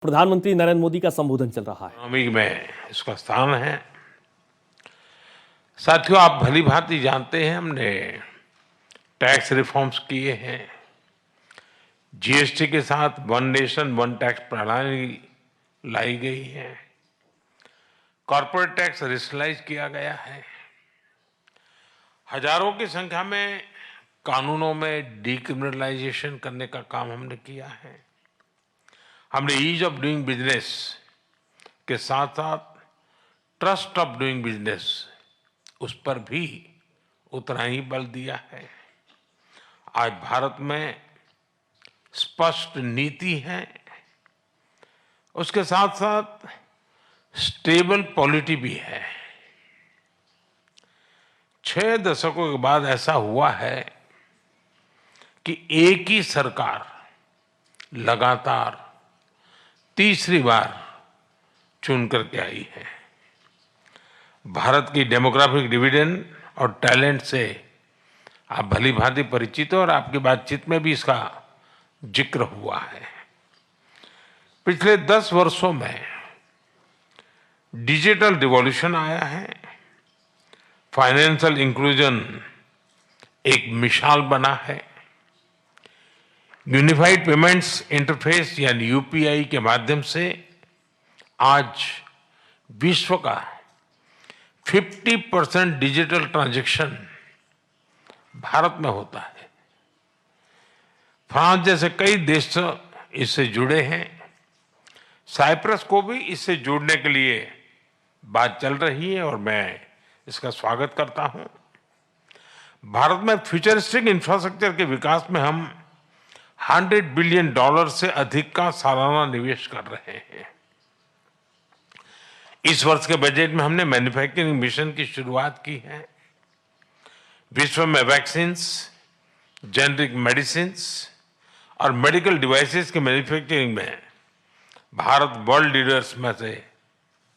प्रधानमंत्री नरेंद्र मोदी का संबोधन चल रहा है। इकोनॉमी में इसका स्थान है। साथियों, आप भली भांति जानते हैं हमने टैक्स रिफॉर्म्स किए हैं। जीएसटी के साथ वन नेशन वन टैक्स प्रणाली लाई गई है। कॉर्पोरेट टैक्स रेशनलाइज किया गया है। हजारों की संख्या में कानूनों में डीक्रिमिनलाइजेशन करने का काम हमने किया है। हमने ईज ऑफ डूइंग बिजनेस के साथ साथ ट्रस्ट ऑफ डूइंग बिजनेस उस पर भी उतना ही बल दिया है। आज भारत में स्पष्ट नीति है, उसके साथ साथ स्टेबल पॉलिटी भी है। 6 दशकों के बाद ऐसा हुआ है कि एक ही सरकार लगातार तीसरी बार चुन करके आई है। भारत की डेमोग्राफिक डिविडेंड और टैलेंट से आप भली भांति परिचित हो और आपकी बातचीत में भी इसका जिक्र हुआ है। पिछले 10 वर्षों में डिजिटल रिवॉल्यूशन आया है। फाइनेंशियल इंक्लूजन एक मिसाल बना है। यूनिफाइड पेमेंट्स इंटरफेस यानी यूपीआई के माध्यम से आज विश्व का 50% डिजिटल ट्रांजैक्शन भारत में होता है। फ्रांस जैसे कई देश इससे जुड़े हैं। साइप्रस को भी इससे जुड़ने के लिए बात चल रही है और मैं इसका स्वागत करता हूं। भारत में फ्यूचरिस्टिक इंफ्रास्ट्रक्चर के विकास में हम $100 बिलियन से अधिक का सालाना निवेश कर रहे हैं। इस वर्ष के बजट में हमने मैन्युफैक्चरिंग मिशन की शुरुआत की है। विश्व में वैक्सीन्स, जेनरिक मेडिसिन्स और मेडिकल डिवाइसेस के मैन्युफैक्चरिंग में भारत वर्ल्ड लीडर्स में से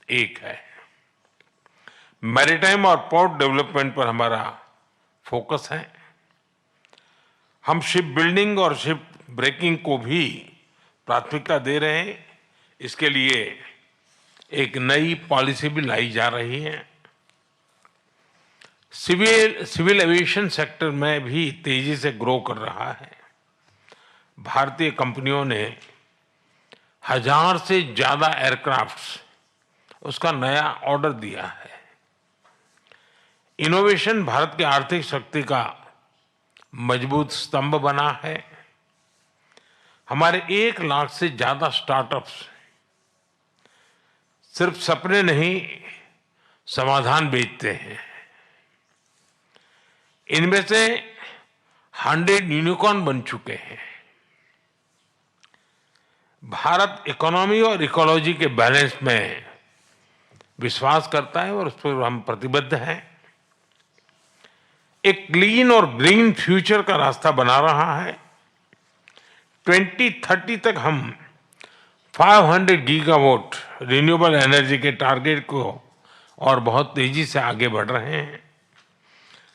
एक है। मैरीटाइम और पोर्ट डेवलपमेंट पर हमारा फोकस है। हम शिप बिल्डिंग और शिप ब्रेकिंग को भी प्राथमिकता दे रहे हैं। इसके लिए एक नई पॉलिसी भी लाई जा रही है। सिविल एविएशन सेक्टर में भी तेजी से ग्रो कर रहा है। भारतीय कंपनियों ने 1000 से ज्यादा एयरक्राफ्ट्स उसका नया ऑर्डर दिया है। इनोवेशन भारत की आर्थिक शक्ति का मजबूत स्तंभ बना है। हमारे 1 लाख से ज्यादा स्टार्टअप्स सिर्फ सपने नहीं, समाधान बेचते हैं। इनमें से 100 यूनिकॉर्न बन चुके हैं। भारत इकोनॉमी और इकोलॉजी के बैलेंस में विश्वास करता है और उस पर हम प्रतिबद्ध हैं। एक क्लीन और ग्रीन फ्यूचर का रास्ता बना रहा है। 2030 तक हम 500 गीगावाट रिन्यूएबल एनर्जी के टारगेट को और बहुत तेजी से आगे बढ़ रहे हैं।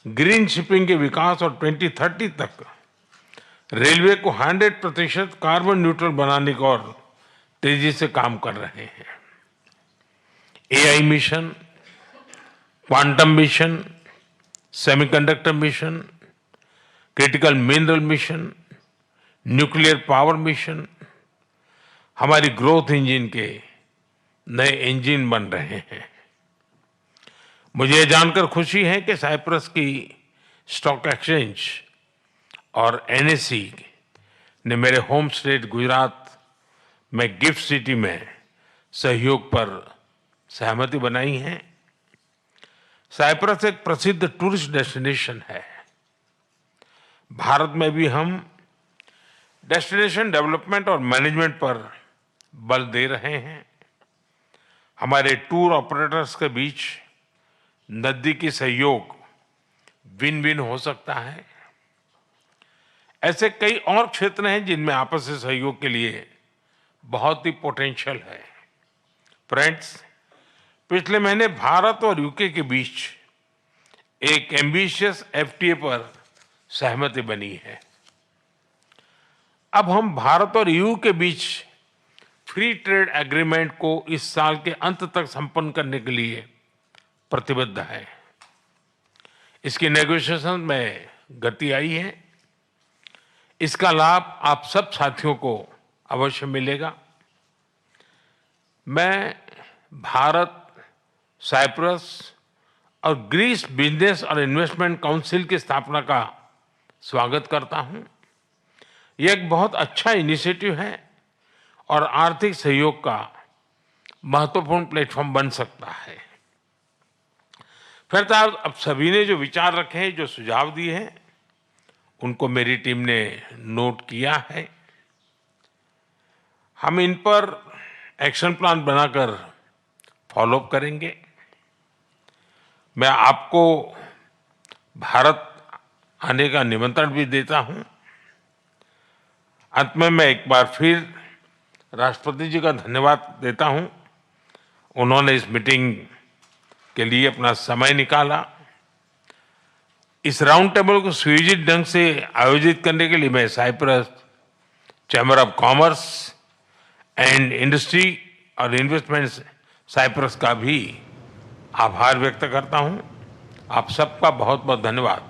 ग्रीन शिपिंग के विकास और 2030 तक रेलवे को 100% कार्बन न्यूट्रल बनाने को और तेजी से काम कर रहे हैं। AI mission, quantum mission, semiconductor mission, critical mineral mission, nuclear power mission हमारी ग्रोथ इंजन के नए इंजन बन रहे हैं। मुझे जानकर खुशी है कि साइप्रस की स्टॉक एक्सचेंज और एनएसई ने मेरे होम स्टेट गुजरात में गिफ्ट सिटी में सहयोग पर सहमति बनाई है। साइप्रस एक प्रसिद्ध टूरिस्ट डेस्टिनेशन है। भारत में भी हम डेस्टिनेशन डेवलपमेंट और मैनेजमेंट पर बल दे रहे हैं। हमारे टूर ऑपरेटर्स के बीच नजदीकी सहयोग विन विन हो सकता है। ऐसे कई और क्षेत्र हैं जिनमें आपसी सहयोग के लिए बहुत ही पोटेंशियल है। फ्रेंड्स, पिछले महीने भारत और यूके के बीच एक एम्बिशियस एफटीए पर सहमति बनी है। अब हम भारत और यूके के बीच फ्री ट्रेड एग्रीमेंट को इस साल के अंत तक संपन्न करने के लिए प्रतिबद्ध है। इसकी नेगोशिएशन में गति आई है। इसका लाभ आप सब साथियों को अवश्य मिलेगा। मैं भारत, साइप्रस और ग्रीस बिजनेस और इन्वेस्टमेंट काउंसिल की स्थापना का स्वागत करता हूं। यह एक बहुत अच्छा इनिशिएटिव है और आर्थिक सहयोग का महत्वपूर्ण प्लेटफॉर्म बन सकता है। फिर तो अब सभी ने जो विचार रखे हैं, जो सुझाव दिए हैं, उनको मेरी टीम ने नोट किया है। हम इन पर एक्शन प्लान बनाकर फॉलोअप करेंगे। मैं आपको भारत आने का निमंत्रण भी देता हूं। अंत में मैं एक बार फिर राष्ट्रपति जी का धन्यवाद देता हूं। उन्होंने इस मीटिंग के लिए अपना समय निकाला। इस राउंड टेबल को सुयोजित ढंग से आयोजित करने के लिए मैं Cyprus chamber of commerce and industry और इन्वेस्टमेंट साइप्रस का भी आभार व्यक्त करता हूं। आप सबका बहुत बहुत धन्यवाद।